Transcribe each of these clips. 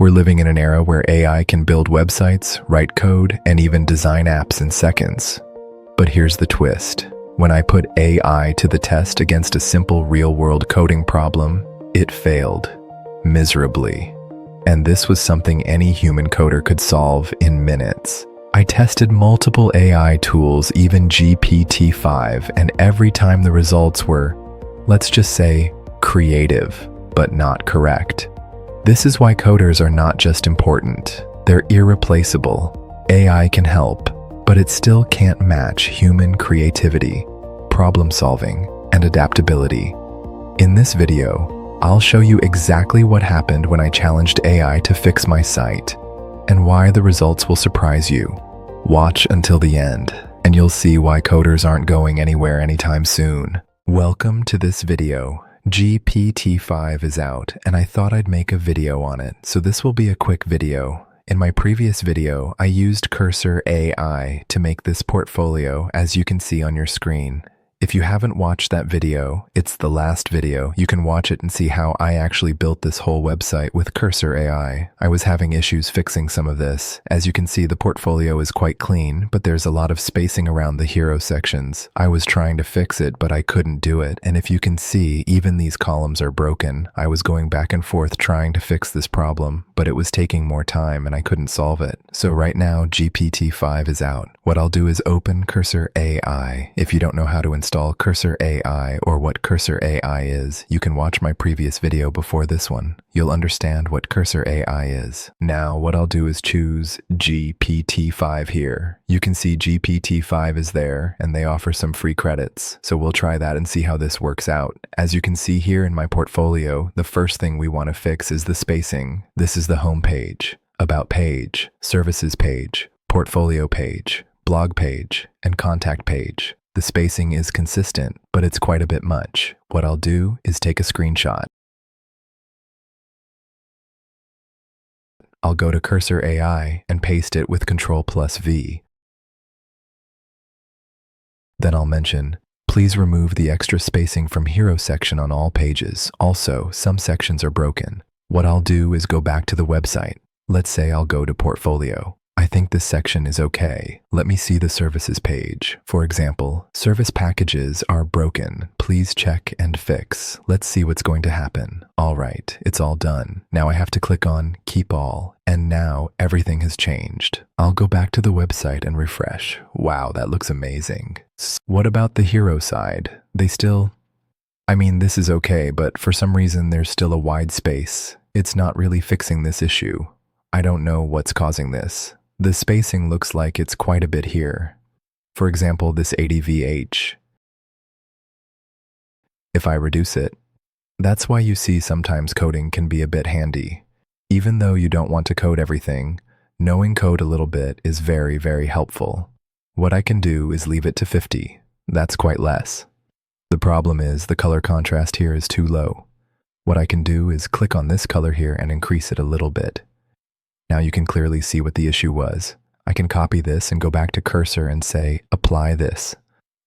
We're living in an era where AI can build websites, write code, and even design apps in seconds. But here's the twist. When I put AI to the test against a simple real-world coding problem, it failed miserably. And this was something any human coder could solve in minutes. I tested multiple AI tools, even GPT-5, and every time the results were, let's just say, creative, but not correct. This is why coders are not just important, they're irreplaceable. AI can help, but it still can't match human creativity, problem solving, and adaptability. In this video, I'll show you exactly what happened when I challenged AI to fix my site, and why the results will surprise you. Watch until the end, and you'll see why coders aren't going anywhere anytime soon. Welcome to this video. GPT-5 is out, and I thought I'd make a video on it, so this will be a quick video. In my previous video, I used Cursor AI to make this portfolio, as you can see on your screen. If you haven't watched that video, it's the last video. You can watch it and see how I actually built this whole website with Cursor AI. I was having issues fixing some of this. As you can see, the portfolio is quite clean, but there's a lot of spacing around the hero sections. I was trying to fix it, but I couldn't do it. And if you can see, even these columns are broken. I was going back and forth trying to fix this problem, but it was taking more time and I couldn't solve it. So right now, GPT-5 is out. What I'll do is open Cursor AI. If you don't know how to install Cursor AI or what Cursor AI is, you can watch my previous video before this one. You'll understand what Cursor AI is. Now, what I'll do is choose GPT-5 here. You can see GPT-5 is there, and they offer some free credits. So we'll try that and see how this works out. As you can see here in my portfolio, the first thing we want to fix is the spacing. This is the home page, about page, services page, portfolio page, blog page, and contact page. The spacing is consistent, but it's quite a bit much. What I'll do is take a screenshot. I'll go to Cursor AI and paste it with Ctrl+V. Then I'll mention, please remove the extra spacing from hero section on all pages. Also, some sections are broken. What I'll do is go back to the website. Let's say I'll go to portfolio. I think this section is okay. Let me see the services page. For example, service packages are broken. Please check and fix. Let's see what's going to happen. All right, it's all done. Now I have to click on keep all, and now everything has changed. I'll go back to the website and refresh. Wow, that looks amazing. What about the hero side? This is okay, but for some reason there's still a wide space. It's not really fixing this issue. I don't know what's causing this. The spacing looks like it's quite a bit here. For example, this 80VH. If I reduce it, that's why you see sometimes coding can be a bit handy. Even though you don't want to code everything, knowing code a little bit is very, very helpful. What I can do is leave it to 50. That's quite less. The problem is the color contrast here is too low. What I can do is click on this color here and increase it a little bit. Now you can clearly see what the issue was. I can copy this and go back to Cursor and say, apply this.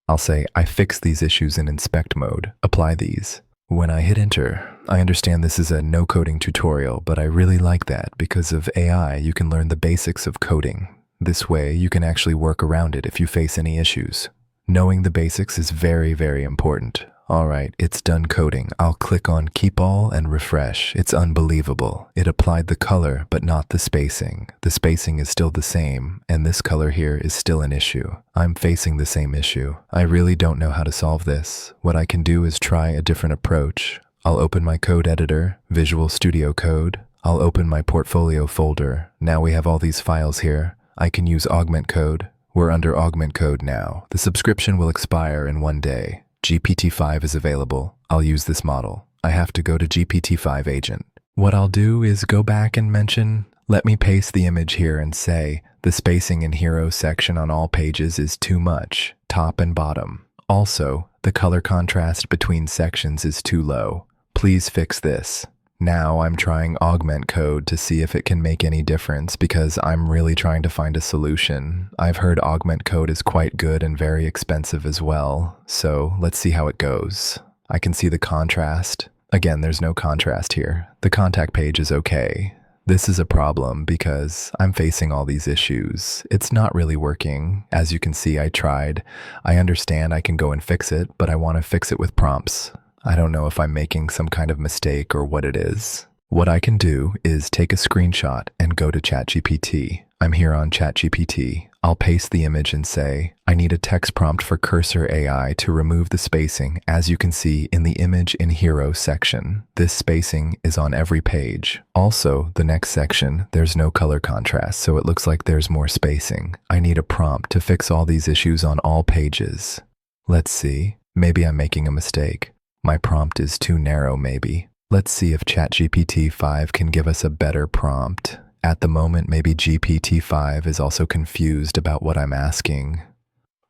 I'll say, I fixed these issues in inspect mode. Apply these. When I hit enter, I understand this is a no coding tutorial, but I really like that because of AI, you can learn the basics of coding. This way, you can actually work around it if you face any issues. Knowing the basics is very, very important. All right, it's done coding. I'll click on keep all and refresh. It's unbelievable. It applied the color, but not the spacing. The spacing is still the same, and this color here is still an issue. I'm facing the same issue. I really don't know how to solve this. What I can do is try a different approach. I'll open my code editor, Visual Studio Code. I'll open my portfolio folder. Now we have all these files here. I can use Augment Code. We're under Augment Code now. The subscription will expire in 1 day. GPT-5 is available. I'll use this model. I have to go to GPT-5 agent. What I'll do is go back and mention, let me paste the image here and say, the spacing in hero section on all pages is too much, top and bottom. Also, the color contrast between sections is too low. Please fix this. Now I'm trying Augment Code to see if it can make any difference because I'm really trying to find a solution. I've heard Augment Code is quite good and very expensive as well, so let's see how it goes. I can see the contrast. Again, there's no contrast here. The contact page is okay. This is a problem because I'm facing all these issues. It's not really working. As you can see, I tried. I understand I can go and fix it, but I want to fix it with prompts. I don't know if I'm making some kind of mistake or what it is. What I can do is take a screenshot and go to ChatGPT. I'm here on ChatGPT. I'll paste the image and say, I need a text prompt for Cursor AI to remove the spacing, as you can see in the image in Hero section. This spacing is on every page. Also, the next section, there's no color contrast, so it looks like there's more spacing. I need a prompt to fix all these issues on all pages. Let's see. Maybe I'm making a mistake. My prompt is too narrow, maybe. Let's see if ChatGPT-5 can give us a better prompt. At the moment, maybe GPT-5 is also confused about what I'm asking.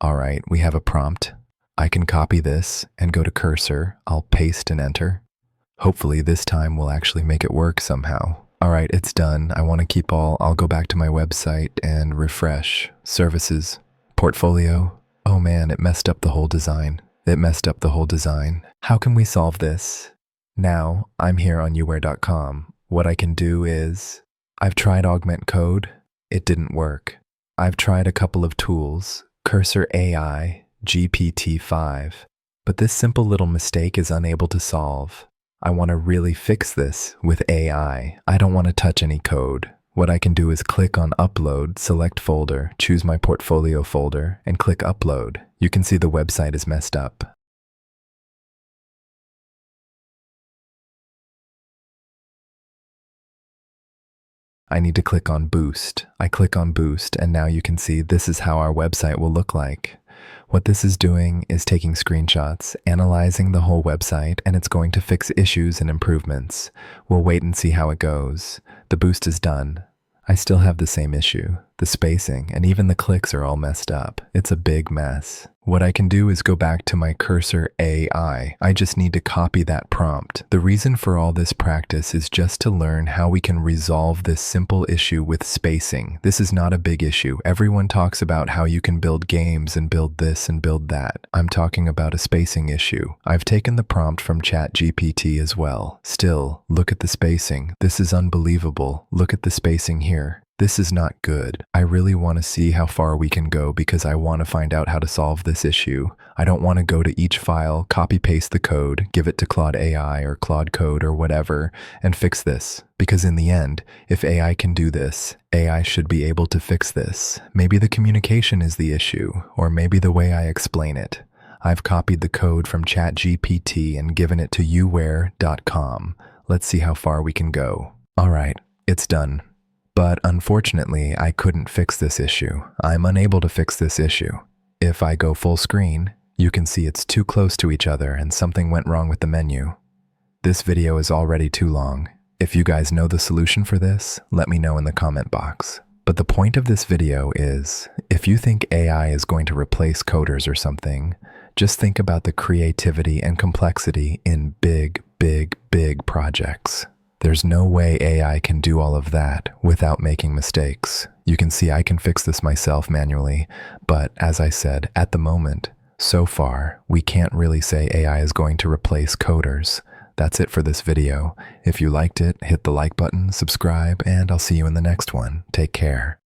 All right, we have a prompt. I can copy this and go to Cursor. I'll paste and enter. Hopefully this time we'll actually make it work somehow. All right, it's done. I want to keep all. I'll go back to my website and refresh. Services, portfolio. Oh man, it messed up the whole design. How can we solve this? Now, I'm here on uware.com. What I can do is, I've tried Augment Code. It didn't work. I've tried a couple of tools, Cursor AI, GPT-5, but this simple little mistake is unable to solve. I want to really fix this with AI. I don't want to touch any code. What I can do is click on Upload, select folder, choose my portfolio folder, and click Upload. You can see the website is messed up. I need to click on Boost. I click on Boost, and now you can see this is how our website will look like. What this is doing is taking screenshots, analyzing the whole website, and it's going to fix issues and improvements. We'll wait and see how it goes. The boost is done. I still have the same issue. The spacing and even the clicks are all messed up. It's a big mess. What I can do is go back to my Cursor AI. I just need to copy that prompt. The reason for all this practice is just to learn how we can resolve this simple issue with spacing. This is not a big issue. Everyone talks about how you can build games and build this and build that. I'm talking about a spacing issue. I've taken the prompt from ChatGPT as well. Still, look at the spacing. This is unbelievable. Look at the spacing here. This is not good. I really want to see how far we can go because I want to find out how to solve this issue. I don't want to go to each file, copy-paste the code, give it to Claude AI or Claude Code or whatever, and fix this. Because in the end, if AI can do this, AI should be able to fix this. Maybe the communication is the issue, or maybe the way I explain it. I've copied the code from ChatGPT and given it to uware.com. Let's see how far we can go. All right, it's done. But unfortunately, I couldn't fix this issue. I'm unable to fix this issue. If I go full screen, you can see it's too close to each other and something went wrong with the menu. This video is already too long. If you guys know the solution for this, let me know in the comment box. But the point of this video is, if you think AI is going to replace coders or something, just think about the creativity and complexity in big projects. There's no way AI can do all of that without making mistakes. You can see I can fix this myself manually, but as I said, at the moment, so far, we can't really say AI is going to replace coders. That's it for this video. If you liked it, hit the like button, subscribe, and I'll see you in the next one. Take care.